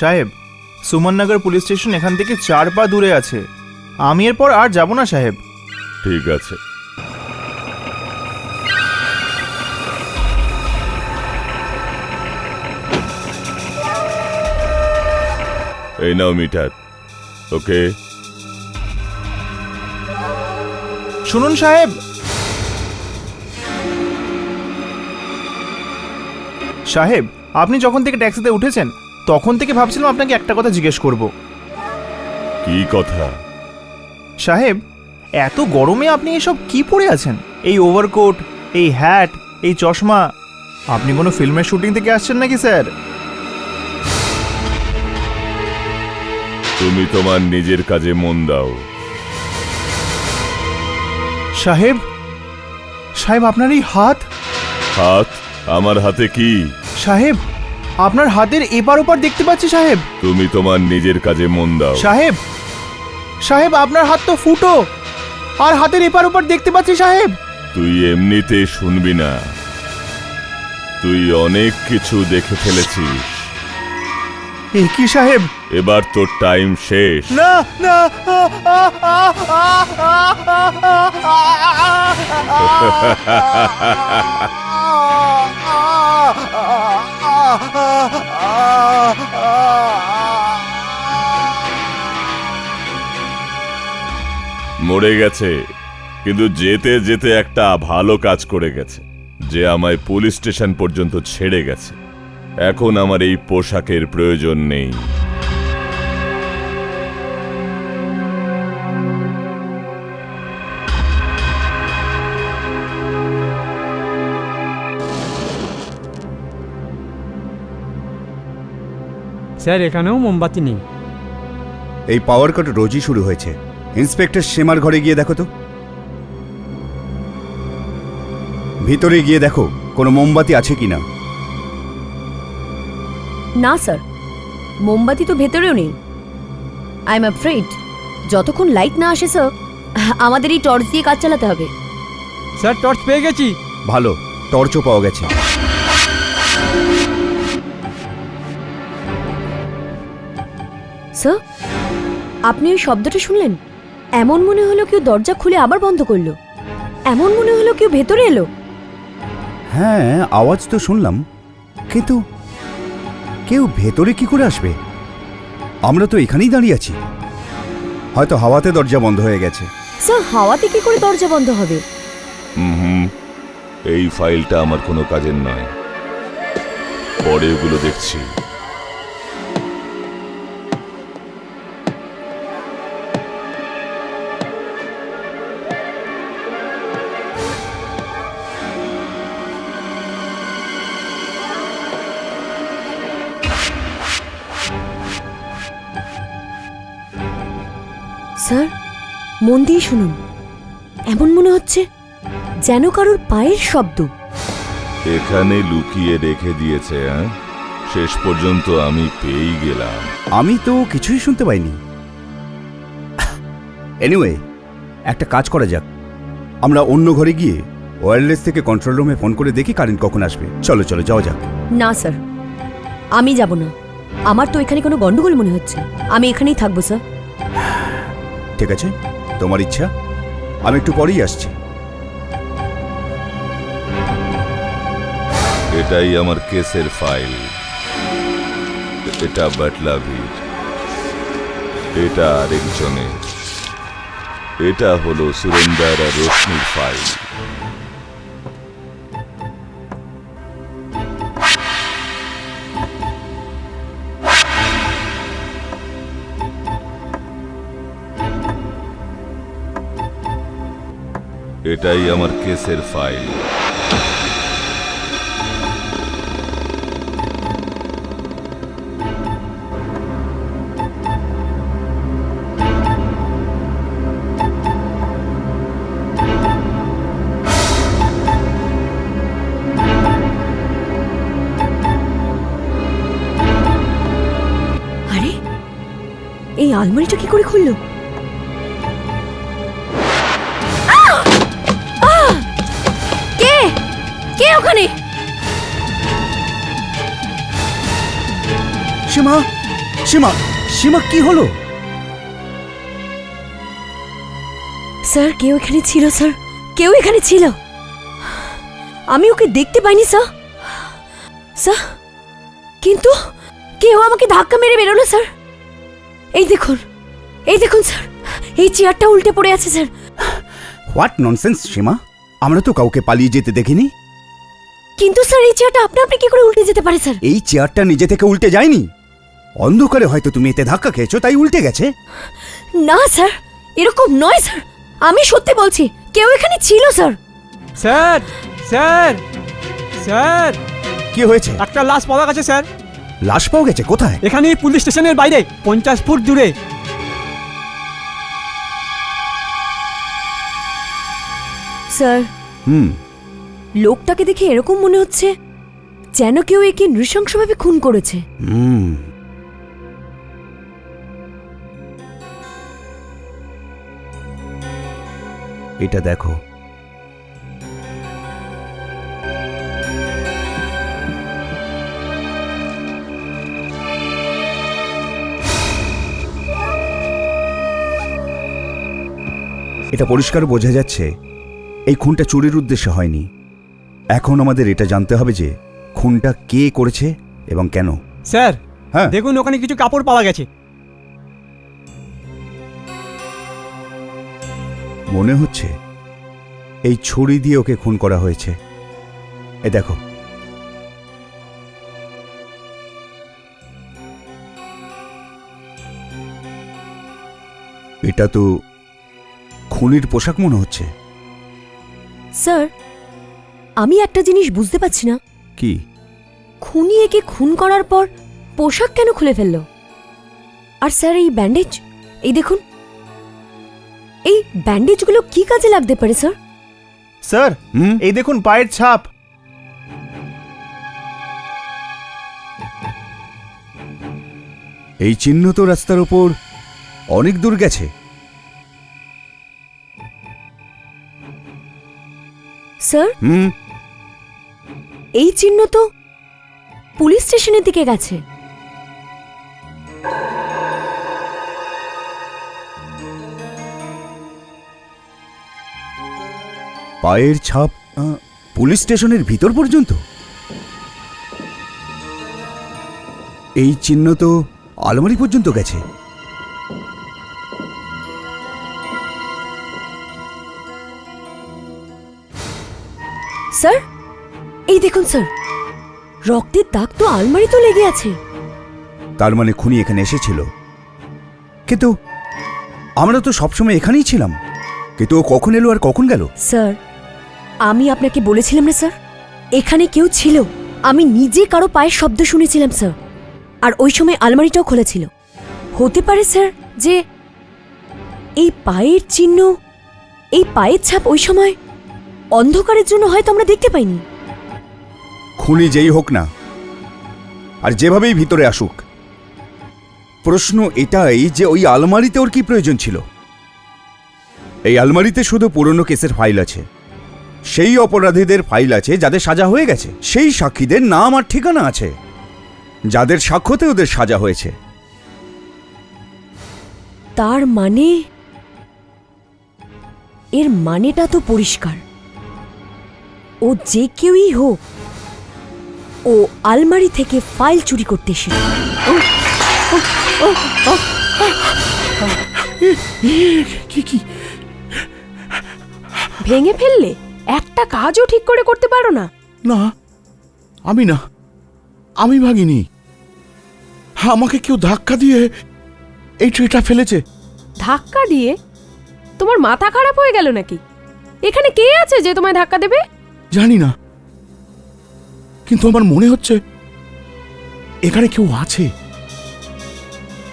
সাহেব, সুমননগর police station এখান থেকে 4 পা দূরে আছে। আমি এরপর আর যাব না সাহেব। ঠিক আছে। এই নাও মিটার। ওকে। শুনুন সাহেব, সাহেব আপনি যখন থেকে ট্যাক্সিতে উঠেছেন তখন থেকে ভাবছিলাম আপনাকে একটা কথা জিজ্ঞেস করব। কি কথা? সাহেব, এত গরমে আপনি এসব কি পরে আছেন? এই ওভারকোট, এই হ্যাট, এই চশমা, আপনি কোনো ফিল্মের শুটিং থেকে আসছেন নাকি স্যার? তুমি তোমার নিজের কাজে মন দাও। সাহেব, সাহেব আপনার এই হাত। হাত? আমার হাতে কি? সাহেব, আপনার হাতের এপার ওপার দেখতে পাচ্ছি সাহেব। তুমি তোমার নিজের কাজে মন দাও। সাহেব, সাহেব আপনার হাত তো ফুটো, আর হাতের এপার ওপার দেখতে পাচ্ছি সাহেব। তুই এমনিতে শুনবি না, তুই অনেক কিছু দেখে ফেলেছিস। এ কি সাহেব? এবার তোর টাইম শেষ। না না, মরে গেছে, কিন্তু যেতে যেতে একটা ভালো কাজ করে গেছে, যে আমায় পুলিশ স্টেশন পর্যন্ত ছেড়ে গেছে। এখন আমার এই পোশাকের প্রয়োজন নেই। স্যার, এখানেও মোমবাতি নেই। এই পাওয়ার কাট রোজই শুরু হয়েছে। ইন্সপেক্টর সেমার ঘরে গিয়ে দেখো তো, ভিতরে গিয়ে দেখো কোনো মোমবাতি আছে কিনা। না স্যার, মোমবাতি তো ভেতরেও নেই। আই এম অ্যাফ্রেড যতক্ষণ লাইট না আসে স্যার, আমাদের এই টর্চ দিয়ে কাজ চালাতে হবে। স্যার, টর্চ পেয়ে গেছি। ভালো, টর্চও পাওয়া গেছে। স্যার, আপনি ওই শব্দটা শুনলেন? এমন মনে হলো কেউ দরজা খুলে আবার বন্ধ করলো। এমন মনে হলো কেউ ভেতরে এলো। হ্যাঁ, আওয়াজ তো শুনলাম, কিন্তু কেউ ভেতরে কি করে আসবে? আমরা তো এখানেই দাঁড়িয়ে আছি। হয়তো হাওয়াতে দরজা বন্ধ হয়ে গেছে। স্যার, হাওয়াতে কি করে দরজা বন্ধ হবে? এই ফাইলটা আমার কোনো কাজের নয়, পরে ওগুলো দেখছি। স্যার, মন দিয়ে শুনুন। এমন মনে হচ্ছে যেন কারোর পায়ের শব্দ। এখানে লুকিয়ে রেখে দিয়েছে। শেষ পর্যন্ত আমি পেয়েই গেলাম। আমি তো কিছুই শুনতে পাইনি। এনিওয়ে, একটা কাজ করা যাক, আমরা অন্য ঘরে গিয়ে ওয়্যারলেস থেকে কন্ট্রোল রুমে ফোন করে দেখি কারেন্ট কখন আসবে। চলো চলো, যাওয়া যাক। না স্যার, আমি যাব না। আমার তো এখানে কোনো গন্ডগোল মনে হচ্ছে। আমি এখানেই থাকবো স্যার। ঠিক আছে, তোমার ইচ্ছা। আমি একটু পরেই আসছি। এটাই আমার কেসের ফাইল। এটা বাটলাভির, এটা আরেকজনের। এটা হলো সুরেন্দার আর রোশনির ফাইল। এটাই আমার কেসের ফাইল। আরে, এই আলমারিটা কি করে খুললো? কে কে ওখানে? সীমা, সীমা, সীমা কি হলো? স্যার কেউ এখানে ছিল স্যার, কেউ এখানে ছিল। আমি ওকে দেখতে পাইনি স্যার। স্যার কিন্তু কেউ আমাকে ধাক্কা মেরে বেরোলো স্যার। এই দেখুন, এই দেখুন স্যার, এই চেয়ারটা উল্টে পড়ে আছে স্যার। হোয়াট ননসেন্স সীমা, আমরা তো কাউকে পালিয়ে যেতে দেখিনি। কিন্তু স্যার এই চেয়ারটা আপনা আপনি কি করে উল্টে যেতে পারে স্যার? এই চেয়ারটা নিজে থেকে উল্টে যায়নি, অন্ধকারে হয়তো তুমি এতে ধাক্কা খেয়েছো তাই উল্টে গেছে। না স্যার, এরকম নয় স্যার, আমি সত্যি বলছি, কেউ এখানে ছিল স্যার। স্যার স্যার স্যার, কি হয়েছে? একটা লাশ পাওয়া গেছে স্যার। লাশ পাওয়া গেছে কোথায়? এখানে পুলিশ স্টেশনের বাইরে 50 ফুট দূরে। স্যার হুম, লোকটাকে দেখে এরকম মনে হচ্ছে যেন কেউ একে নৃশংসভাবে খুন করেছে। হুম। এটা দেখো। এটা পরিষ্কার বোঝা যাচ্ছে এই খুনটা চুরির উদ্দেশ্যে হয়নি। এখন আমাদের এটা জানতে হবে যে খুনটা কে করেছে এবং কেন। স্যার হ্যাঁ, দেখুন ওখানে কিছু কাপড় পাওয়া গেছে। মনে হচ্ছে এই ছুরি দিয়ে ওকে খুন করা হয়েছে। এ দেখো। এটা তো খুনির পোশাক মনে হচ্ছে। স্যার আমি একটা জিনিস বুঝতে পারছি না, কি? খুনি একে খুন করার পর পোশাক কেন খুলে ফেললো? আর স্যার এই ব্যান্ডেজ, এই দেখুন, এই ব্যান্ডেজগুলো কি কাজে লাগতে পারে স্যার? স্যার হুম? এই দেখুন পায়ের ছাপ। এই চিহ্ন তো রাস্তার উপর অনেক দূর গেছে। স্যার হুম, এই চিহ্ন তো পুলিশ স্টেশনের দিকে গেছে। পায়ের ছাপ পুলিশ স্টেশনের ভিতর পর্যন্ত? এই চিহ্ন তো আলমারি পর্যন্ত গেছে। স্যার এই দেখুন স্যার, রক্তের দাগ তো আলমারিতেও লেগে আছে। তার মানে খুনি এখানে এসেছিল, কিন্তু আমরা তো সবসময় এখানেই ছিলাম। কিন্তু ও কখন এলো আর কখন গেল? স্যার আমি আপনাকে বলেছিলাম না স্যার, এখানে কেউ ছিল। আমি নিজে কারো পায়ের শব্দ শুনেছিলাম স্যার, আর ওই সময় আলমারিটাও খোলা ছিল। হতে পারে স্যার যে এই পায়ের চিহ্ন, এই পায়ের ছাপ ওই সময় অন্ধকারের জন্য হয়তো আমরা দেখতে পাইনি। খুনি যেই হোক না আর যেভাবেই ভিতরে আসুক, প্রশ্ন এটাই যে ওই আলমারিতে ওর কি প্রয়োজন ছিল? এই আলমারিতে শুধু পুরনো কেসের ফাইল আছে, সেই অপরাধীদের ফাইল আছে যাদের সাজা হয়ে গেছে, সেই সাক্ষীদের নাম আর ঠিকানা আছে যাদের সাক্ষ্যতে ওদের সাজা হয়েছে। তার মানে এর মানেটা তো পরিষ্কার, ও যে কেউই হোক, ও আলমারি থেকে ফাইল চুরি করতে এসেছিল। কি ভেঙে ফেললে? একটা কাজও ঠিক করে করতে পারো না? না, আমি ভাঙিনি। আমাকে কেউ ধাক্কা দিয়ে এই ট্রেটা ফেলেছে। ধাক্কা দিয়ে? তোমার মাথা খারাপ হয়ে গেল নাকি? এখানে কে আছে যে তোমায় ধাক্কা দেবে? জানি না, কিন্তু আমার মনে হচ্ছে এখানে কেউ আছে।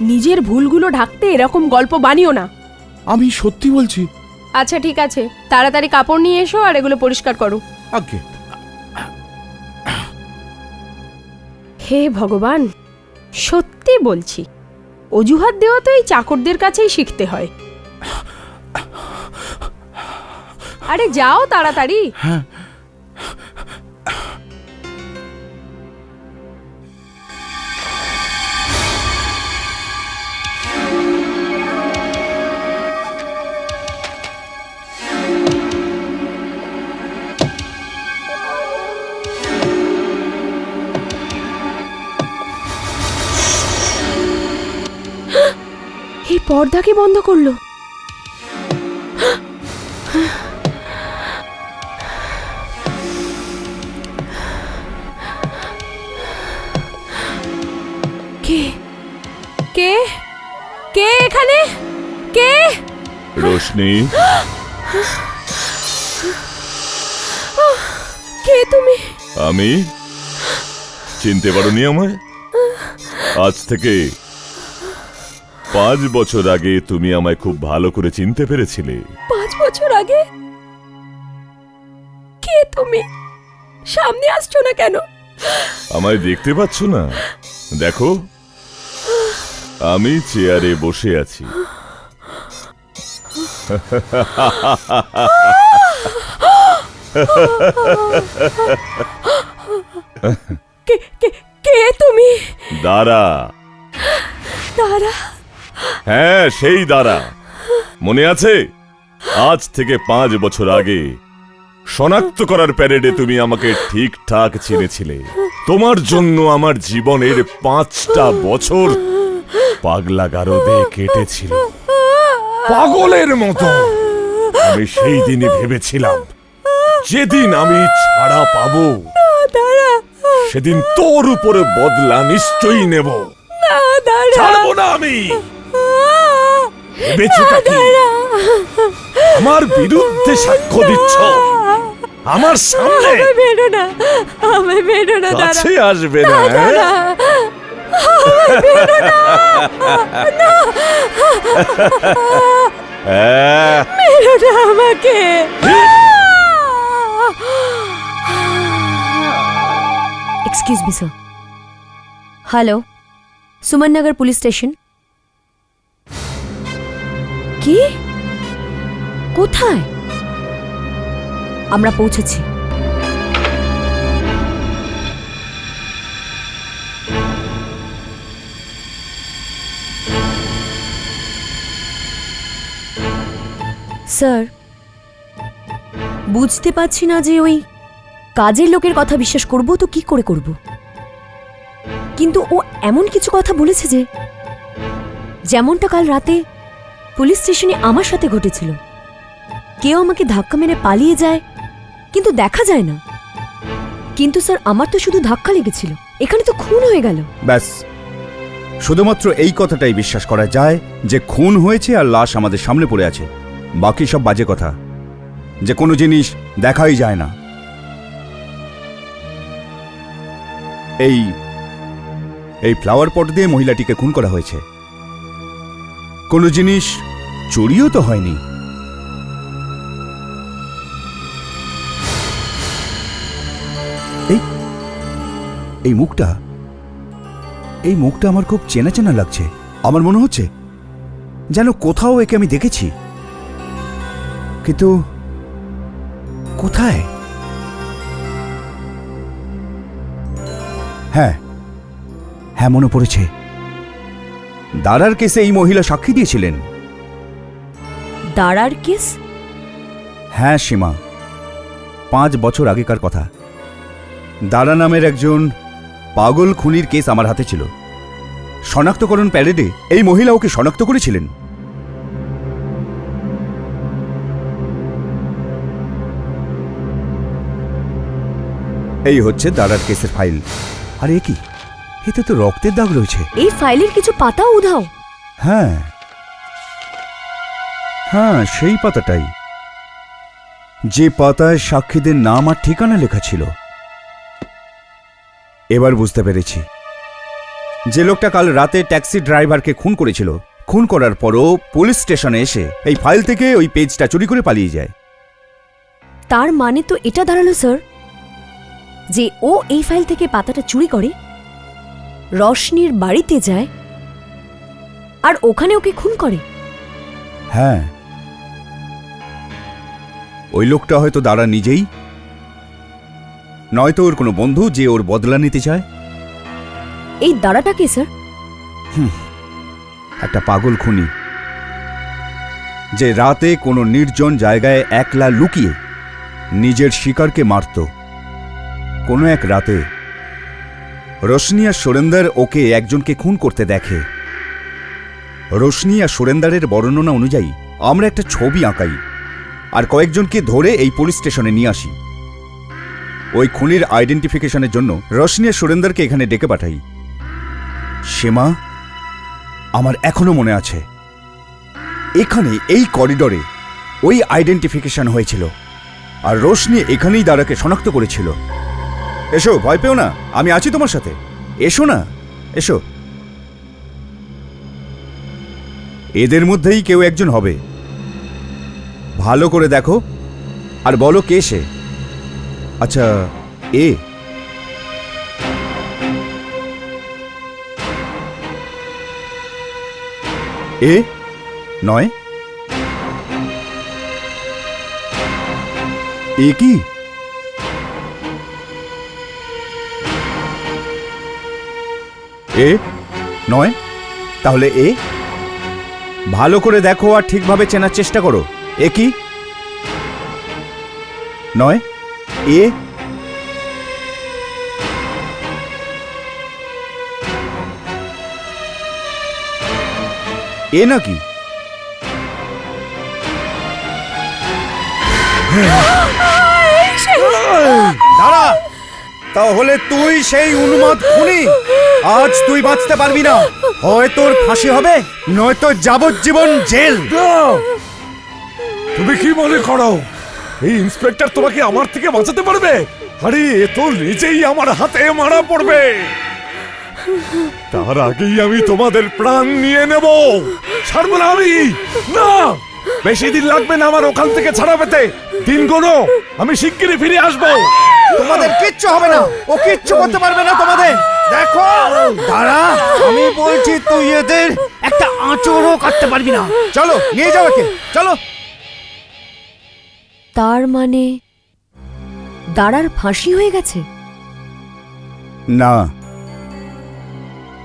নিজের ভুলগুলো ঢাকতে এরকম গল্প বানিও না। আমি সত্যি বলছি। আচ্ছা ঠিক আছে, তাড়াতাড়ি কাপড় নিয়ে এসো আর এগুলো পরিষ্কার করো। আগে হে ভগবান, সত্যি বলছি, অজুহাত দেওয়া তো এই চাকরদের কাছেই শিখতে হয়। আরে যাও তাড়াতাড়ি। হ্যাঁ, পর্দা কি বন্ধ করলো? কে কে কে এখানে? কে? রোশনি, কে তুমি? আমি? চিনতে পারোনি আমায়? আজ থেকে 5 বছর আগে তুমি আমায় খুব ভালো করে চিনতে পেরেছিলে। 5 বছর আগে? কে তুমি? সামনে আসছো না কেন? আমায় দেখতে পাচ্ছ না? দেখো, আমি চেয়ারে বসে আছি। কে কে কে তুমি? দাঁড়া। তারা? হ্যাঁ, সেই দাঁড়া। মনে আছে? আজ থেকে 5 বছর আগে শনাক্ত করার প্যারেডে তুমি আমাকে ঠিকঠাক চিনেছিলে। তোমার জন্য আমার জীবনের 5টা বছর পাগলা গারদে কেটেছিল, পাগলের মতো। আমি সেই দিনই ভেবেছিলাম, যেদিন আমি ছাড়া পাবো সেদিন তোর উপরে বদলা নিশ্চয়ই নেব। ছাড়বো না আমি। ভেবেছোটা কি? আমার বিরুদ্ধে সাক্ষ্য দিচ্ছ আমার সামনে? বেরো না, আমায় বেরো না, দাঁড়া। কাছে আসবে না, হ্যাঁ? হ্যাঁ। বেরো না আমাকে। Excuse me sir. Hello, Suman Nagar police station. কি? কোথায়? আমরা পৌঁছেছি। স্যার, বুঝতে পারছি না যে ওই কাজের লোকের কথা বিশ্বাস করব তো কি করে করব। কিন্তু ও এমন কিছু কথা বলেছে যে, যেমনটা কাল রাতে পুলিশ স্টেশনে আমার সাথে ঘটেছিল। কেউ আমাকে ধাক্কা মেরে পালিয়ে যায় কিন্তু দেখা যায় না। কিন্তু স্যার, আমার তো শুধু ধাক্কা লেগেছিল, এখানে তো খুন হয়ে গেল। ব্যাস, শুধুমাত্র এই কথাটাই বিশ্বাস করা যায় যে খুন হয়েছে আর লাশ আমাদের সামনে পড়ে আছে। বাকি সব বাজে কথা, যে কোনো জিনিস দেখাই যায় না। এই এই ফ্লাওয়ার পট দিয়ে মহিলাটিকে খুন করা হয়েছে। কোনো জিনিস চুরিও তো হয়নি। এই মুখটা আমার খুব চেনা চেনা লাগছে। আমার মনে হচ্ছে যেন কোথাও একে আমি দেখেছি, কিন্তু কোথায়? হ্যাঁ হ্যাঁ, মনে পড়েছে। দাঁড়ার কেসে এই মহিলা সাক্ষী দিয়েছিলেন। দাঁড়ার কেস? হ্যাঁ সীমা, 5 বছর আগেকার কথা। দাঁড়া নামের একজন পাগল খুনির কেস আমার হাতে ছিল। শনাক্তকরণ প্যারেডে এই মহিলা ওকে শনাক্ত করেছিলেন। এই হচ্ছে দাঁড়ার কেসের ফাইল। আর এ কি? এতে তো রক্তের দাগ রয়েছে। এই ফাইলের কিছু পাতা উধাও। হ্যাঁ হ্যাঁ, সেই পাতাটাই, যে পাতায় সাক্ষীদের নাম আর ঠিকানা লেখা ছিল। এবার বুঝতে পেরেছি, যে লোকটা কাল রাতে ট্যাক্সি ড্রাইভারকে খুন করেছিল, খুন করার পরও পুলিশ স্টেশনে এসে এই ফাইল থেকে ওই পেজটা চুরি করে পালিয়ে যায়। তার মানে তো এটা দাঁড়ালো স্যার যে ও এই ফাইল থেকে পাতাটা চুরি করে রশনির বাড়িতে যায় আর ওখানে ওকে খুন করে। হ্যাঁ, ওই লোকটা হয়তো দাঁড়া নিজেই, নয়তো ওর কোনো বন্ধু যে ওর বদলা নিতে চায়। এই দাঁড়াটা কে স্যার? একটা পাগল খুনি, যে রাতে কোনো নির্জন জায়গায় একলা লুকিয়ে নিজের শিকারকে মারত। কোনো এক রাতে রোশনি আর সুরেন্দর ওকে একজনকে খুন করতে দেখে। রোশনি আর সুরেন্দারের বর্ণনা অনুযায়ী আমরা একটা ছবি আঁকাই আর কয়েকজনকে ধরে এই পুলিশ স্টেশনে নিয়ে আসি। ওই খুনির আইডেন্টিফিকেশনের জন্য রোশনি আর সুরেন্দারকে এখানে ডেকে পাঠাই। সীমা, আমার এখনো মনে আছে এখানে এই করিডোরে ওই আইডেন্টিফিকেশন হয়েছিল আর রোশনি এখানেই দাঁড়াকে শনাক্ত করেছিল। এসো, ভয় পেও না, আমি আছি তোমার সাথে। এসো না, এসো। এদের মধ্যেই কেউ একজন হবে। ভালো করে দেখো আর বলো কে সে। আচ্ছা, এ এ নয়, এ কি? এ নয়, তাহলে এ? ভালো করে দেখো আর ঠিকভাবে চেনার চেষ্টা করো। এ কি? নয়, এ? এ নাকি? দাঁড়া, তাহলে তুই সেই উন্মাদ খুনি। আজ তুই বাঁচতে পারবি না, হয় তোর ফাঁসি হবে নয়তো যাবজ্জীবন জেল। তুমি কি মনে করো এই ইন্সপেক্টর তোমাকে আমার থেকে বাঁচাতে পারবে? আরে এ তো নিজেই আমার হাতে মারা পড়বে। তার আগেই আমি তোমাদের প্রাণ নিয়ে নেব। ছাড়বো না আমি, না। বেশি দিন লাগবে না আমার ওখান থেকে ছাড়া পেতে। দিন গোনো, আমি শিগগিরই ফিরে আসবো। তোমাদের কিচ্ছু হবে না, ও কিচ্ছু করতে পারবে না তোমাদের। দেখো, দাঁড়া, আমি বলছি তুই এদের একটা আঁচড়ও কাটতে পারবি না। চলো, নিয়ে যাও একে, চলো। তার মানে দাঁড়ার ফাঁসি হয়ে গেছে? না,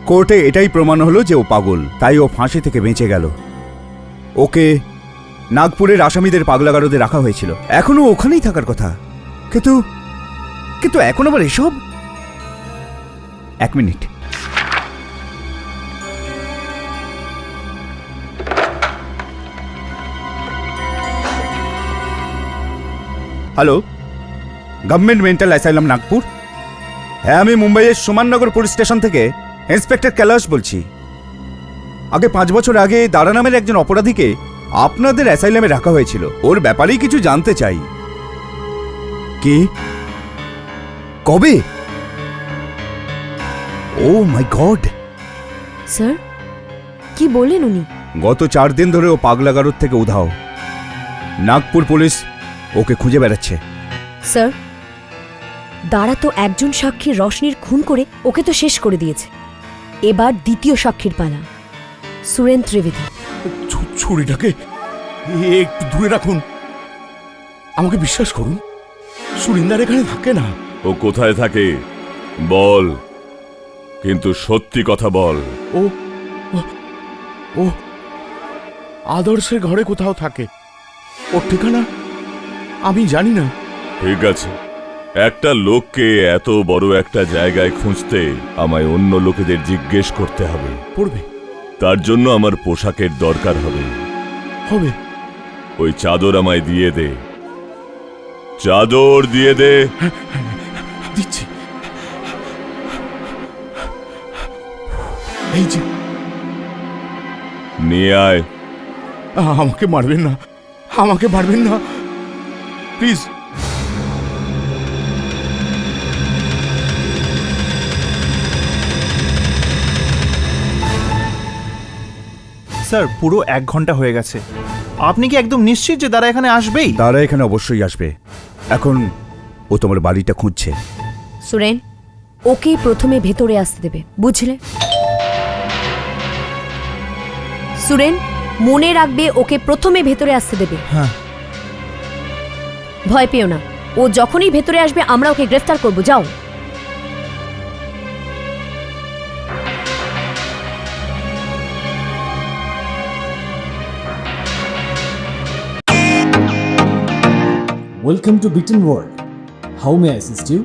কোর্টে এটাই প্রমাণ হলো যে ও পাগল, তাই ও ফাঁসি থেকে বেঁচে গেল। ওকে নাগপুরের আসামিদের পাগলাগারদে রাখা হয়েছিল, এখনো ওখানেই থাকার কথা। কিন্তু কিন্তু এখন আবার এসব। এক minute, hello, government mental asylum Nagpur. হ্যাঁ, আমি মুম্বাইয়ের সুমাননগর পুলিশ স্টেশন থেকে ইন্সপেক্টর কৈলাস বলছি। আগে 5 বছর আগে দারা নামের একজন অপরাধীকে আপনাদের অ্যাসাইলামে রাখা হয়েছিল। ওর ব্যাপারেই কিছু জানতে চাই। কি? কবে? ও মাই গড! স্যার, কি বললেন উনি? গত 4 দিন ধরে ও পাগলাগারদ থেকে উধাও। নাগপুর পুলিশ ওকে খুঁজে বেড়াচ্ছে। স্যার, দাঁড়া তো একজন সাক্ষী রশনির খুন করে ওকে তো শেষ করে দিয়েছে। এবার দ্বিতীয় সাক্ষীর পালা, সুরেন ত্রিবেদী। ছুরিটাকে একটু দূরে রাখুন। আমাকে বিশ্বাস করুন, সুরিন্দার এখানে থাকে না। ও কোথায় থাকে বল, কিন্তু সত্যি কথা বল। ও ও আদর্শের ঘরে কোথাও থাকে। ওর ঠিকানা আমি জানি না। ঠিক আছে, একটা লোককে এত বড় একটা জায়গায় খুঁজতে আমায় অন্য লোকেদের জিজ্ঞেস করতে হবে। পড়বে, তার জন্য আমার পোশাকের দরকার হবে। হবে। ওই চাদর আমায় দিয়ে দে, চাদর দিয়ে দে। দিচ্ছি। এই যে, নিয়ে আয়। আমাকে মারবেন না, আমাকে মারবেন না প্লিজ। স্যার, পুরো 1 ঘন্টা হয়ে গেছে। আপনি কি একদম নিশ্চিত যে দাঁড়া এখানে আসবেই? তারা এখানে অবশ্যই আসবে। এখন ও তোমার বাড়িটা খুঁজছে। সুরেন, ওকে প্রথমে ভেতরে আসতে দেবে, বুঝলে? সুরেন, মনে রাখবে ওকে প্রথমে ভেতরে আসতে দেবে। হ্যাঁ। ভয় পেও না, ও যখনই ভেতরে আসবে আমরা ওকে গ্রেফতার করব। যাও। ওয়েলকাম টু বিটেন world. How may I assist you?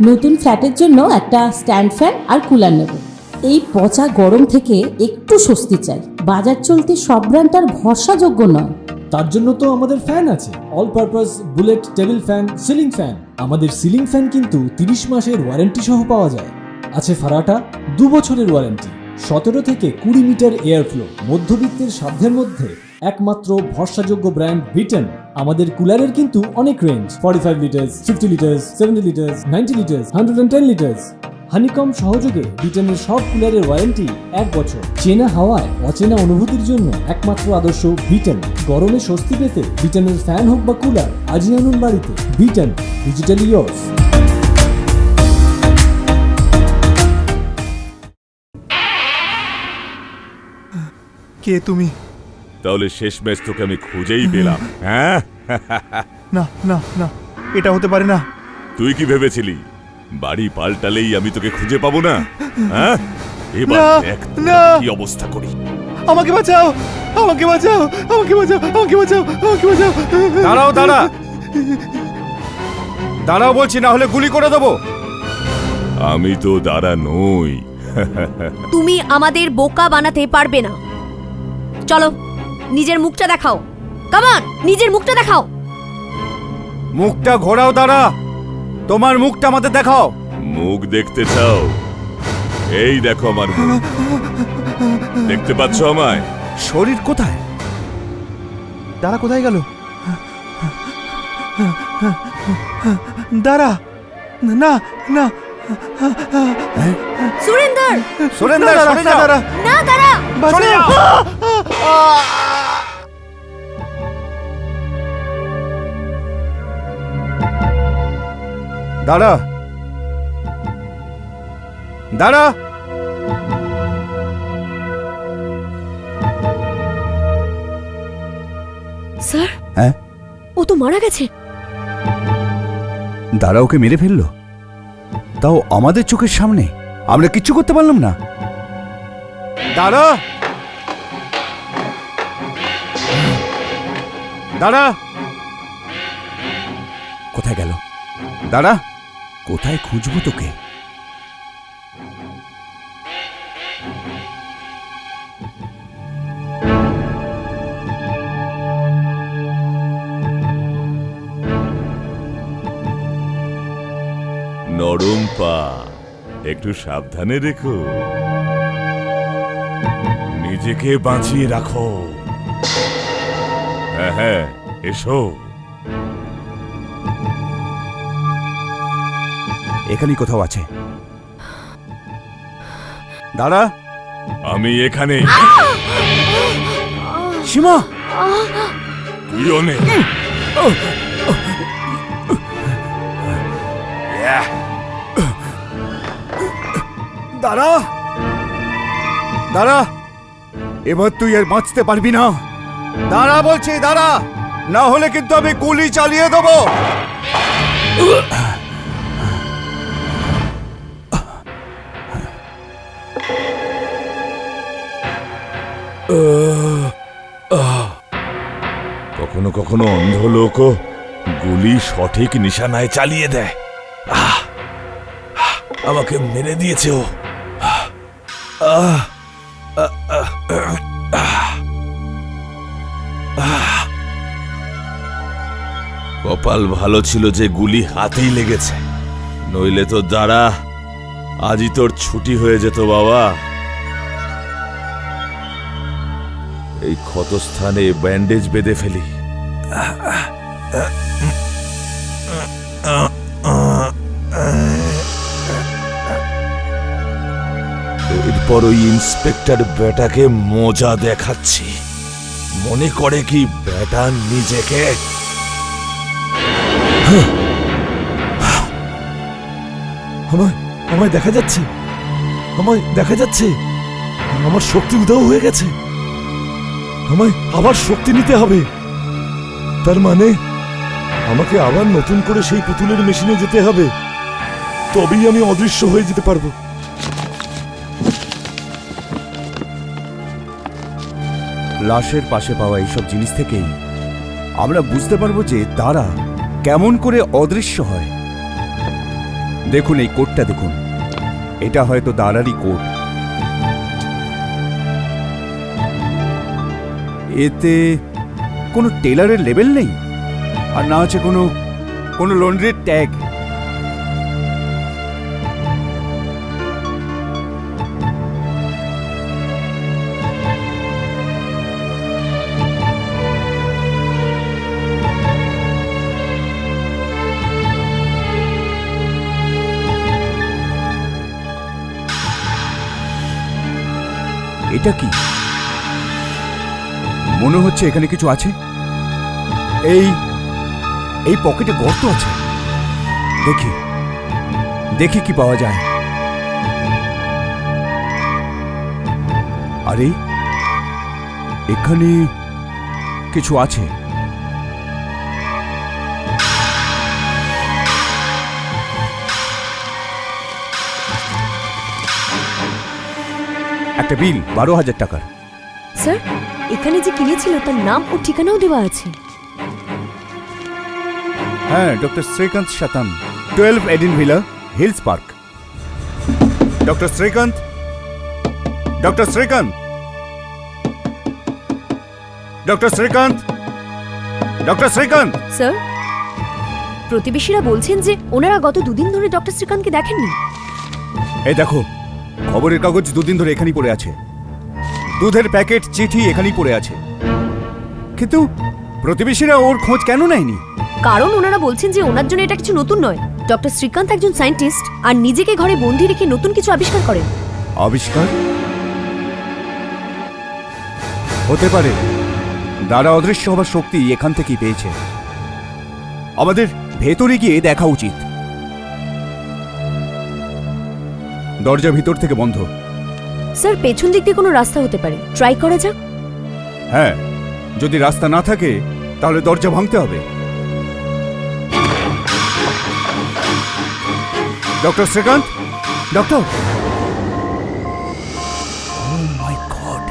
নতুন ফ্ল্যাটের জন্য একটা স্ট্যান্ড ফ্যান আর কুলার নেব। এই পচা গরম থেকে একটু স্বস্তি চাই। বাজার চলতে সব ব্র্যান্ড আর ভরসাযোগ্য নয়। তার জন্য তো আমাদের ফ্যান আছে, all purpose bullet table fan, ceiling fan. আমাদের সিলিং ফ্যান কিন্তু 30 মাসের ওয়ারেন্টি সহ পাওয়া যায়। আছে ফারাটা 2 বছরের ওয়ারেন্টি, 17 থেকে 20 মিটার এয়ার ফ্লো, মধ্যবিত্তের সাধ্যের মধ্যে একমাত্র ভরসাযোগ্য ব্র্যান্ড বিটেন। আমাদের কুলারের কিন্তু অনেক range, 45 litres, 50 litres, 70 litres, 90 litres, 110 litres. Honeycomb সহযোগে বিটেনের সব কুলারের ওয়ারেন্টি 1 বছর। চেনা হাওয়ায় অচেনা অনুভূতির জন্য একমাত্র আদর্শ বিটেন। গরমে স্বস্তি পেতে বিটেনের ফ্যান হোক বা কুলার, আজই আনুন বাড়িতে। Beaten, digitally years. কে তুমি? তাহলে শেষ ম্যাচ তোকে আমি খুঁজেই পেলাম। হ্যাঁ, না না না, এটা হতে পারে না। তুই কি ভেবেছিলি বাড়ি পাল্টালেই আমি তোকে খুঁজে পাবো না? হ্যাঁ, এবার না, দেখ তোর না। কি অবস্থা করি। আমাকে বাঁচাও, আমাকে বাঁচাও, আমাকে বাঁচাও, আমাকে বাঁচাও, আমাকে বাঁচাও। দাঁড়াও দাঁড়াও বলছি, না হলে গুলি করে দেবো। আমি তো দাঁড়া নই। তুমি আমাদের বোকা বানাতে পারবে না। চলো, নিজের মুখটা দেখাও। কামান, নিজের মুখটা দেখাও। মুখটা ঘোরাও দাঁড়া, তোমার মুখটা আমাদের দেখাও। মুখ দেখতে চাও? এই দেখো আমার মুখ। দেখতে পাচ্ছ আমায়? শরীর কোথায়? দাঁড়া, কোথায় গেল? দাঁড়া, না না, সুরেন্দর, সুরেন্দর, দাঁড়া, সরে যাও। দাঁড়া, না দাঁড়া। সরে যাও। দাঁড়া দাঁড়া। স্যার, হ্যাঁ, ও তো মারা গেছে। দাঁড়া, ওকে মেরে ফেললো, তাও আমাদের চোখের সামনে। আমরা কিচ্ছু করতে পারলাম না। দাঁড়া দাঁড়া। কোথায় গেল? দাঁড়া, কোথায় খুঁজবো তোকে? নরম পা, একটু সাবধানে রেখো। নিজেকে বাঁচিয়ে রাখো। হ্যাঁ হ্যাঁ, এসো। এখানেই কোথাও আছে। দাঁড়া। আমি এখানে। সীমা, তুইও নে। দাঁড়া দাঁড়া, এবার তুই আর বাঁচতে পারবি না। দাঁড়া বলছি, দাঁড়া, না হলে কিন্তু আমি গুলি চালিয়ে দেবো। কখনো কখনো অন্ধ লোকও গুলি সঠিক নিশানায় চালিয়ে দেয়। আমাকে মেরে দিয়েছে ও। কপাল ভালো ছিল যে গুলি হাতেই লেগেছে, নইলে তো দাঁড়া, আজই তোর ছুটি হয়ে যেত বাবা। এই ক্ষতস্থানে ব্যান্ডেজ বেঁধে ফেলি। এরপর ওই ইন্সপেক্টর বেটাকে মজা দেখাচ্ছি। মনে করে কি বেটা নিজেকে? আমায় দেখা যাচ্ছে, আমায় দেখা যাচ্ছে। আমার শক্তি উধাও হয়ে গেছে। আমায় আবার শক্তি নিতে হবে। তার মানে আমাকে আবার নতুন করে সেই পুতুলের মেশিনে যেতে হবে, তবেই আমি অদৃশ্য হয়ে যেতে পারবো। লাশের পাশে পাওয়া এইসব জিনিস থেকেই আমরা বুঝতে পারবো যে তারা কেমন করে অদৃশ্য হয়। দেখুন এই কোটটা দেখুন, এটা হয়তো দাঁড়ারই কোট। এতে কোনো টেলারের লেবেল নেই, আর না আছে কোনো কোনো লন্ড্রির ট্যাগ। এটা কি? মনে হচ্ছে এখানে কিছু আছে। এই এই পকেটে গর্ত আছে, দেখি দেখি কি পাওয়া যায়। আরে এখানে কিছু আছে। একটা বিল 12,000 টাকার। স্যার, এখানে যে কিনেছিল তার নাম ও ঠিকানাও দেওয়া আছে। হ্যাঁ, ডক্টর শ্রীকান্ত শতন, 12 Eden villa, hills park. Doctor Srikanth, doctor Srikanth, doctor Srikanth, doctor Srikanth. Sir, প্রতিবেশীরা বলছেন যে ওনারা গত 2 দিন ধরে ডক্টর শ্রীকান্তকে দেখেননি। এই দেখো, খবরের কাগজ 2 দিন ধরে এখানেই পড়ে আছে, দুধের প্যাকেট, চিঠি এখানেই পড়ে আছে, কিন্তু প্রতিবেশীরা ওর খোঁজ কেন নেয়নি? কারণ ওনারা বলছেন যে ওনার জন্য এটা কিছু নতুন নয়। ডক্টর শ্রীকান্ত একজন সায়েন্টিস্ট, আর নিজেকে ঘরে বন্দি রেখে নতুন কিছু আবিষ্কার করেন। আবিষ্কার হতে পারে। দ্বারা অদৃশ্য হবার শক্তি এখান থেকেই পেয়েছে। আমাদের ভেতরে গিয়ে দেখা উচিত। দরজা ভিতর থেকে বন্ধ। স্যার, পেছন দিক দিয়ে কোনো রাস্তা হতে পারে, ট্রাই করা যাক। হ্যাঁ, যদি রাস্তা না থাকে তাহলে দরজা ভাঙতে হবে। Doctor Srikanth, doctor. Oh my god,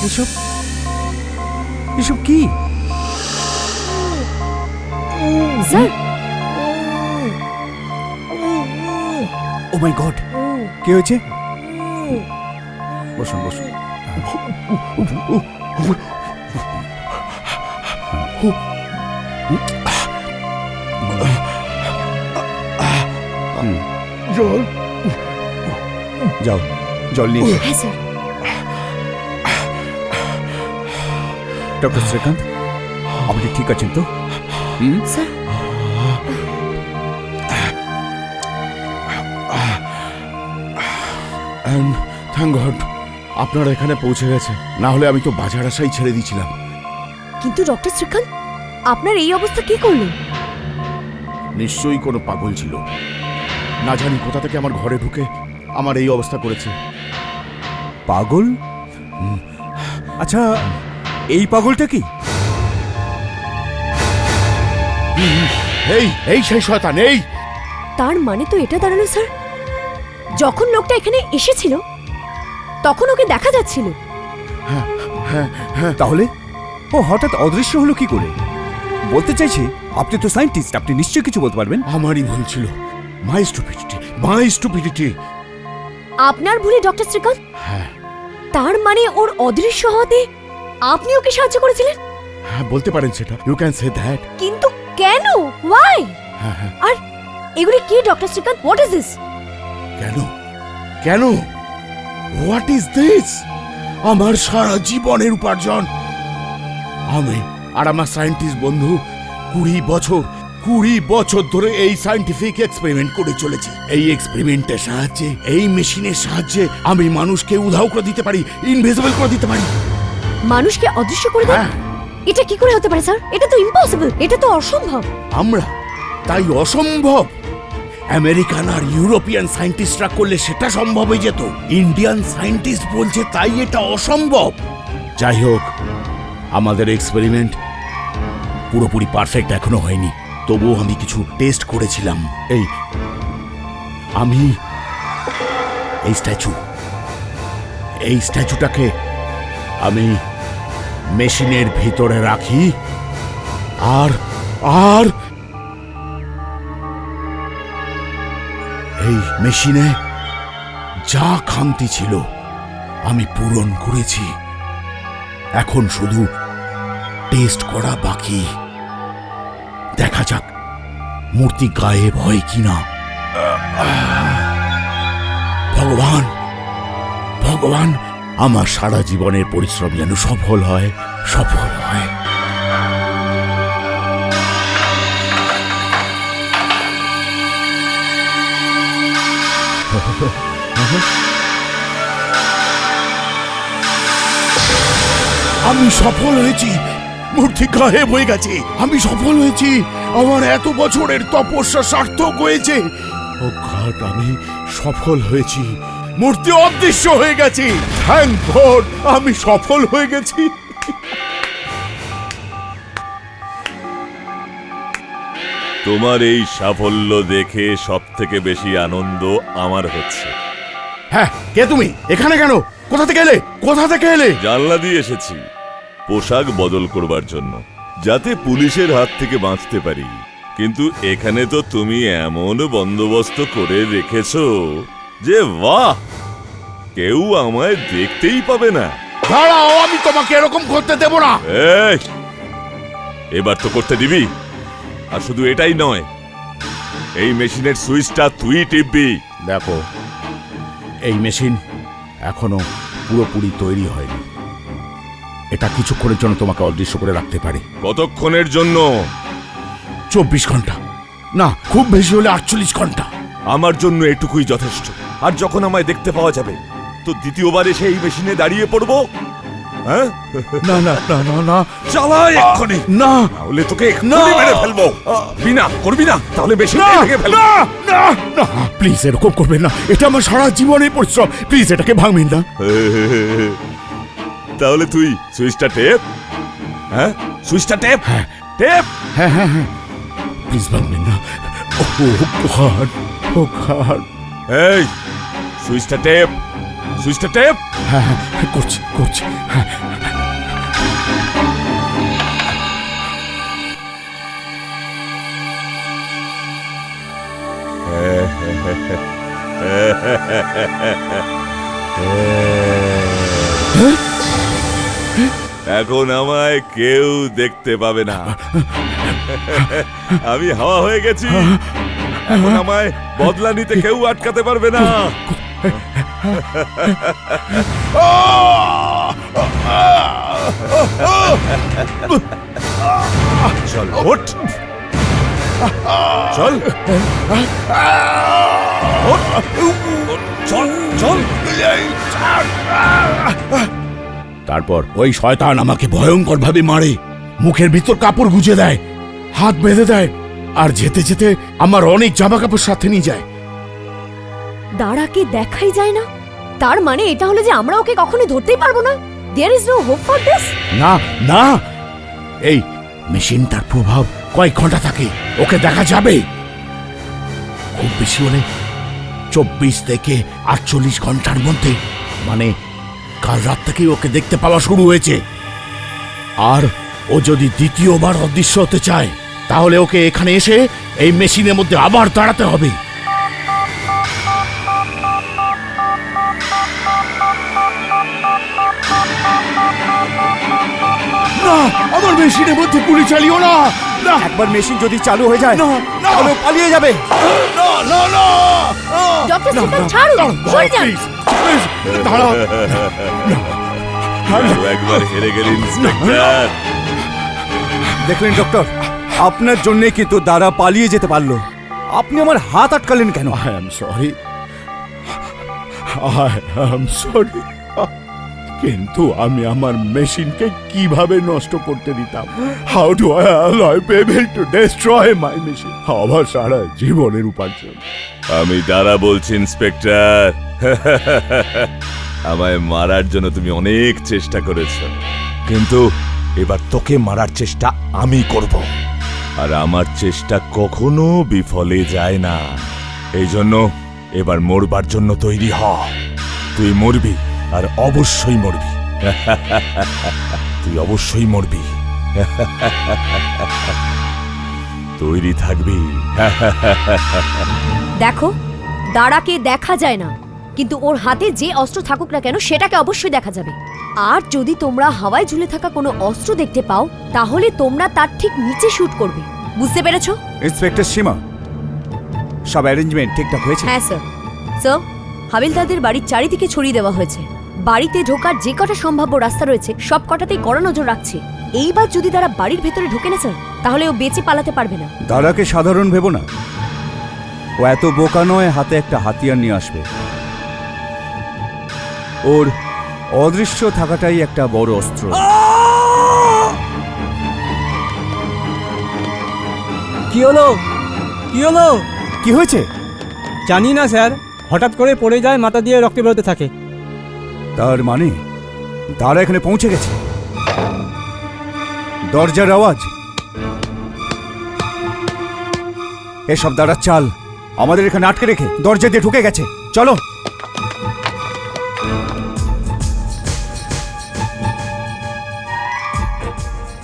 এসব এসব কি? স্যার, ও মাই গড, কি হয়েছে? বসুন বসুন। জল, যাও জল নিয়ে এসো। হ্যাঁ স্যার। ডক্টর শ্রীকান্ত, আপনি ঠিক আছেন তো? স্যার, থ্যাংক গড আপনারা এখানে পৌঁছে গেছে, না হলে আমি তো বাজার আশাই ছেড়ে দিয়েছিলাম। কিন্তু ডক্টর শ্রীকান্ত, আপনার এই অবস্থা কি করলো? নিশ্চয়ই কোনো পাগল ছিল, না জানি কোথা থেকে আমার ঘরে ঢুকে আমার এই অবস্থা করেছে। পাগল? আচ্ছা, এই পাগলটা কি? এই এই সেই শয়তান, এই তার মানে তো এটা দাঁড়ালো স্যার, যখন লোকটা এখানে এসেছিল তখন ওকে দেখা যাচ্ছিল। তাহলে ও হঠাৎ অদৃশ্য হলো কি করে? বলতে চাইছি, আপনি তো সায়েন্টিস্ট, আপনি নিশ্চয়ই কিছু বলতে পারবেন। আমারই ভুল ছিল, মাই স্টুপিডিটি, মাই স্টুপিডিটি। আপনার ভুলে ডক্টর শ্রীকান্ত? হ্যাঁ তার মানে ওর অদৃশ্য হতে আপনি ওকে সাহায্য করেছিলেন? হ্যাঁ, বলতে পারেন সেটা, ইউ ক্যান সে দ্যাট। কিন্তু কেন? ওয়াই? হ্যাঁ হ্যাঁ, আর এগুলি কি doctor Srikanth? What is this? কেন কেন হোয়াট ইজ দিস? আমার সারা জীবনের উপার্জন। আমি আর আমার সায়েন্টিস্ট বন্ধু 20 বছর ধরে এই সায়েন্টিফিক এক্সপেরিমেন্ট করে চলেছি। এই এক্সপেরিমেন্টের সাহায্যে, এই মেশিনের সাহায্যে আমি মানুষকে উধাও করে দিতে পারি, ইনভিজিবল করে দিতে পারি। মানুষকে অদৃশ্য করে দেন? হ্যাঁ। এটা কি করে হতে পারে স্যার? এটা তো ইম্পসিবল, এটা তো অসম্ভব। আমরা তাই অসম্ভব। আমেরিকান আর ইউরোপিয়ান সায়েন্টিস্টরা করলে সেটা সম্ভব হয়ে যেত, ইন্ডিয়ান সায়েন্টিস্ট বলছে তাই এটা অসম্ভব। যাই হোক, আমাদের এক্সপেরিমেন্ট পুরোপুরি পারফেক্ট এখনো হয়নি, তবুও আমি কিছু টেস্ট করেছিলাম। আমি এই স্ট্যাচুটাকে আমি মেশিনের ভিতরে রাখি, আর আর এই মেশিনে যা খামতি ছিল আমি পূরণ করেছি। এখন শুধু টেস্ট করা বাকি। দেখা যাক মূর্তি গায়েব হয় কিনা। ভগবান, ভগবান, আমার সারা জীবনের পরিশ্রম যেন সফল হয়, সফল হয়। আমি সফল হয়েছি, মূর্তি গায়েব হয়ে গেছে। আমি সফল হয়েছি, আমার এত বছরের তপস্যা সার্থক হয়েছে। ও গড, আমি সফল হয়েছি, মূর্তি অদৃশ্য হয়ে গেছে। থ্যাংক গড, আমি সফল হয়ে গেছি। তোমার এই সাফল্য দেখে সব থেকে বেশি আনন্দ আমার হচ্ছে। হ্যাঁ, কে তুমি? এখানে কেন? কোথা থেকে এলে? কোথা থেকে এলে? জানলা দিয়ে এসেছি পোশাক বদল করবার জন্য, যাতে পুলিশের হাত থেকে বাঁচতে পারি। কিন্তু এখানে তো তুমি এমন বন্দোবস্ত করে রেখেছো যে বাহ, কেউ আমায় দেখতেই পাবে না। দাঁড়াও, আমি তোমাকে এরকম করতে দেব না। এই, এবার তো করতে দিবি। আর শুধু এটাই নয়, এই মেশিনের সুইচটা তুই টিপবি। দেখো, এই মেশিন এখনো পুরোপুরি তৈরি হয়নি। এটা কিছুক্ষণের জন্য তোমাকে অদৃশ্য করে রাখতে পারে। কতক্ষণের জন্য? 24 ঘন্টা, না খুব বেশি হলে 48 ঘন্টা। আমার জন্য এটুকুই যথেষ্ট। আর যখন আমায় দেখতে পাওয়া যাবে তো দ্বিতীয়বার এসে এই মেশিনে দাঁড়িয়ে পড়বো। হ্যাঁ, না না না না না, চালাই এক্ষুনি। না, তাহলে তোকে এক্ষুনি মেরে ফেলবো। বিনা করবি না, তাহলে মেশিন ভেঙে ফেলবো। না না না, প্লিজ এরকম করবেন না। এটা আমার সারা জীবনের পরিশ্রম, প্লিজ এটাকে ভাঙবেন না। তাহলে তুই সুইচটা টেপ। হ্যাঁ, সুইচটা টেপ। হ্যাঁ টেপ। হ্যাঁ হ্যাঁ হ্যাঁ, প্লিজ ভাঙবেন না। ও গড, ও গড। এই, সুইচটা টেপ, সুইচটা টেপ। হ্যাঁ হ্যাঁ, করছি করছি। হ্যাঁ, এখন আমায় কেউ দেখতে পাবে না। আমি হাওয়া হয়ে গেছি। এখন আমায় বদলা নিতে কেউ আটকাতে পারবে না। চল ওঠ, চল ওঠ, চল চল। তারপর ওই শয়তান আমাকে ভয়ঙ্কর ভাবে মারে, মুখের ভিতর কাপড় গুজে দেয়, হাত বেঁধে দেয়, আর যেতে যেতে আমার অনেক জামা কাপড় সাথে নিয়ে যায়। দাঁড়াকে দেখাই যায় না, তার মানে এটা হলো যে আমরা ওকে কখনো ধরতেই পারবো না। There is no hope for this. না না, এই মেশিনটার প্রভাব কয়েক ঘন্টা থাকে, ওকে দেখা যাবে। খুব বেশি হলে 24 থেকে 48 ঘন্টার মধ্যে, মানে কাল রাত থেকেই ওকে দেখতে পাওয়া শুরু হয়েছে। আর ও যদি দ্বিতীয়বার অদৃশ্য হতে চায় তাহলে ওকে এখানে এসে এই মেশিনের মধ্যে আবার দাঁড়াতে হবে। না, আমার মেশিনের মধ্যে গুলি চালিও না। না, একবার মেশিন যদি চালু হয়ে যায় না, না, তাহলে ও পালিয়ে যাবে। না না না, ডক্টর না, সিকদার না, ছাড়ুন, দাঁড়াও, সরে যান। please, please, দাঁড়াও। আরো একবার হেরে গেলি ইন্সপেক্টর। দেখলেন ডক্টর, আপনার জন্য কিন্তু দাঁড়া পালিয়ে যেতে পারলো। আপনি আমার হাত আটকালেন কেন? I am sorry. I am sorry. কিন্তু আমি আমার মেশিনকে কিভাবে নষ্ট করতে দিতাম? How do I allow people to destroy my machine? আমার সারা জীবনের উপার্জন। আমি দাঁড়া বলছি ইন্সপেক্টর। আমায় মারার জন্য তুমি অনেক চেষ্টা করেছো, কিন্তু এবার তোকে মারার চেষ্টা আমি করব। আর আমার চেষ্টা কখনো বিফলে যায় না। এই জন্য এবার মরবার জন্য তৈরি হ। তুই মরবি, আর অবশ্যই মরবি। তুই অবশ্যই মরবি। তৈরি থাকবি। দেখো, দাঁড়াকে দেখা যায় না, কিন্তু ওর হাতে যে অস্ত্র থাকুক না কেন সেটাকে অবশ্যই দেখা যাবে। আর যদি তোমরা হাওয়ায় ঝুলে থাকা কোনো অস্ত্র দেখতে পাও তাহলে তোমরা তার ঠিক নিচে শুট করবে, বুঝতে পেরেছো? ইন্সপেক্টর সীমা, সব অ্যারেঞ্জমেন্ট ঠিকঠাক হয়েছে? হ্যাঁ স্যার। স্যার, হাবিলদারদের বাড়ির চারিদিকে ছড়িয়ে দেওয়া হয়েছে। বাড়িতে ঢোকার যে কটা সম্ভাব্য রাস্তা রয়েছে সব কটাতেই কড়া নজর রাখছে। এইবার যদি তারা বাড়ির ভেতরে ঢোকে না স্যার, তাহলে ও বেঁচে পালাতে পারবে না। দাদাকে সাধারণ ভেবো না, ও এত বোকা নয় হাতে একটা হাতিয়ার নিয়ে আসবে। ওর অদৃশ্য থাকাটাই একটা বড় অস্ত্র। কি হলো? কি হলো? কি হয়েছে? জানি না স্যার, হঠাৎ করে পড়ে যায়, মাথা দিয়ে রক্ত বেরোতে থাকে। তার মানে দাঁড়া এখানে পৌঁছে গেছে। দরজার আওয়াজ, এসব দাঁড়ার চাল আমাদের এখানে আটকে রেখে দরজা দিয়ে ঢুকে গেছে। চলো।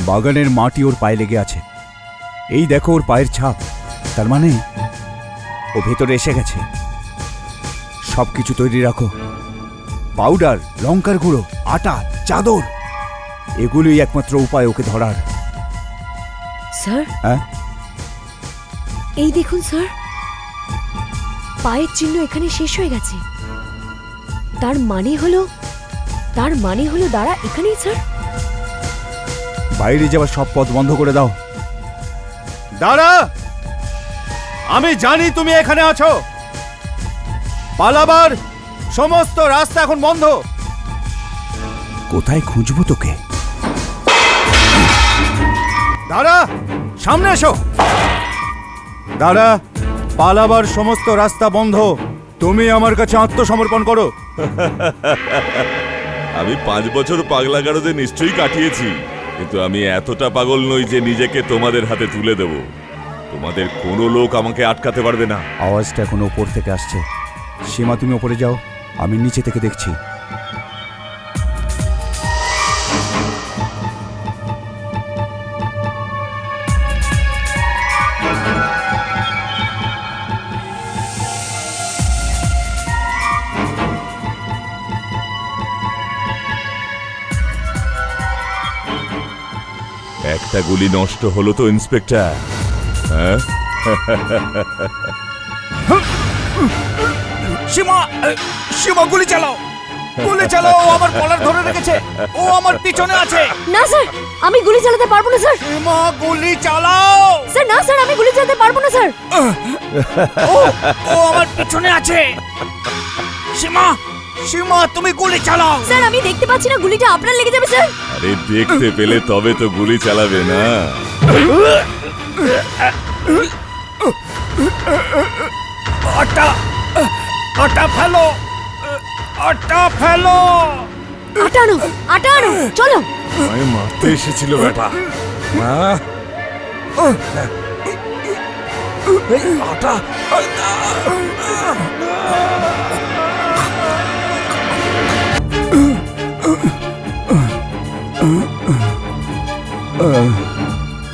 বাগানের মাটি ওর পায়ে লেগে আছে, এই দেখো ওর পায়ের ছাপ। তার মানে ও ভেতরে এসে গেছে। সবকিছু তৈরি রাখো, পাউডার, লঙ্কার গুঁড়ো, আটা, চাদর, এগুলোই একমাত্র উপায় ওকে ধরার। স্যার, হ্যাঁ? এই দেখুন স্যার, পায়ের চিহ্ন এখানে শেষ হয়ে গেছে। তার মানে হলো দাঁড়া এখানেই স্যার। বাইরে যাওয়ার সব পথ বন্ধ করে দাও। দাঁড়া, আমি জানি তুমি এখানে আছো। পালাবার সমস্ত রাস্তা এখন বন্ধ। কোথায় খুঁজবো তোকে? দাঁড়া, সামনে এসো। দাঁড়া, পালাবার সমস্ত রাস্তা বন্ধ। তুমি আমার কাছে আত্মসমর্পণ করো। আমি 5 বছর পাগলা গারদে নিশ্চয়ই কাটিয়েছি, কিন্তু আমি এতটা পাগল নই যে নিজেকে তোমাদের হাতে তুলে দেব। তোমাদের কোনো লোক আমাকে আটকাতে পারবে না। আওয়াজটা এখন ওপর থেকে আসছে। সীমা, তুমি ওপরে যাও, আমি নিচে থেকে দেখছি। একটা গুলি নষ্ট হলো তো ইন্সপেক্টর? হ্যাঁ, সীমা, সীমা গুলি চালাও, গুলি চালাও। ও আমার কলার ধরে রেখেছে, ও আমার পিছনে আছে। না স্যার, আমি গুলি চালাতে পারবো না স্যার। সীমা, গুলি চালাও। স্যার না স্যার, আমি গুলি চালাতে পারবো না স্যার। ও আমার পিছনে আছে। সীমা, সীমা, তুমি গুলি চালাও। স্যার, আমি দেখতে পাচ্ছি না, গুলিটা আপনার লেগে যাবে স্যার। আরে দেখতে পেলে তবে তো গুলি চালাবে না। আটা, আটা ফেলো, আটা ফেলো। আটা আনো, চলো। আমি মারতে এসেছিল বেটা। আটা,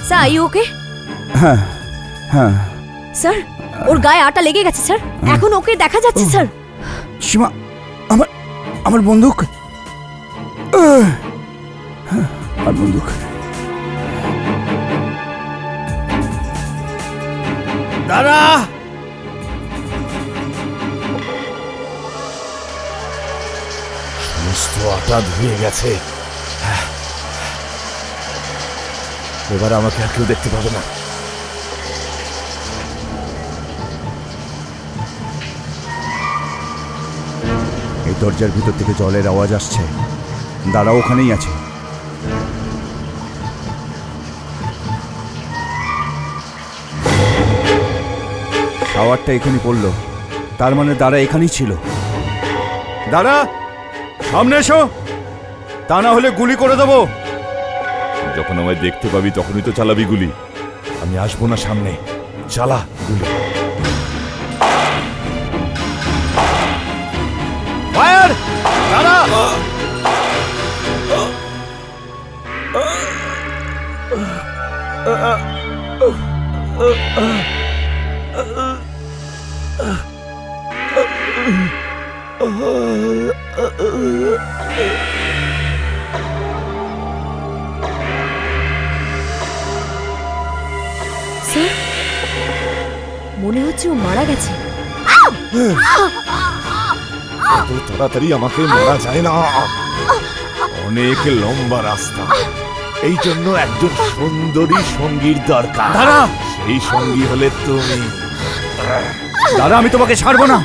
স্যার, আই ওকে? হ্যাঁ, হ্যাঁ। স্যার, ওর গায়ে আটা লেগে গেছে স্যার, এখন ওকে দেখা যাচ্ছে স্যার। সীমা, আমার আমার বন্দুক, আর বন্দুক। দাঁড়া। সমস্ত আটা ধুয়ে গেছে, এবার আমাকে আর কেউ দেখতে পাবে না। এই দরজার ভিতর থেকে জলের আওয়াজ আসছে। দাঁড়া, ওখানেই আছে। শাওয়ারটা এখানে পড়লো, তার মানে দাঁড়া এখানেই ছিল। দাঁড়া, সামনে এসো, তা না হলে গুলি করে দেবো। যখন আমায় দেখতে পাবি তখনই তো চালাবি গুলি। আমি আসবো না সামনে, চালা গুলি। ফায়ার! দাঁড়া! মনে হচ্ছে ও মারা গেছে। এত তাড়াতাড়ি আমাকে মারা যায় না, অনেক লম্বা রাস্তা। এই জন্য একজন সুন্দরী সঙ্গীর দরকার। দাঁড়া সেই সঙ্গী হলে তুমি। দাঁড়া, আমি তোমাকে ছাড়বো না।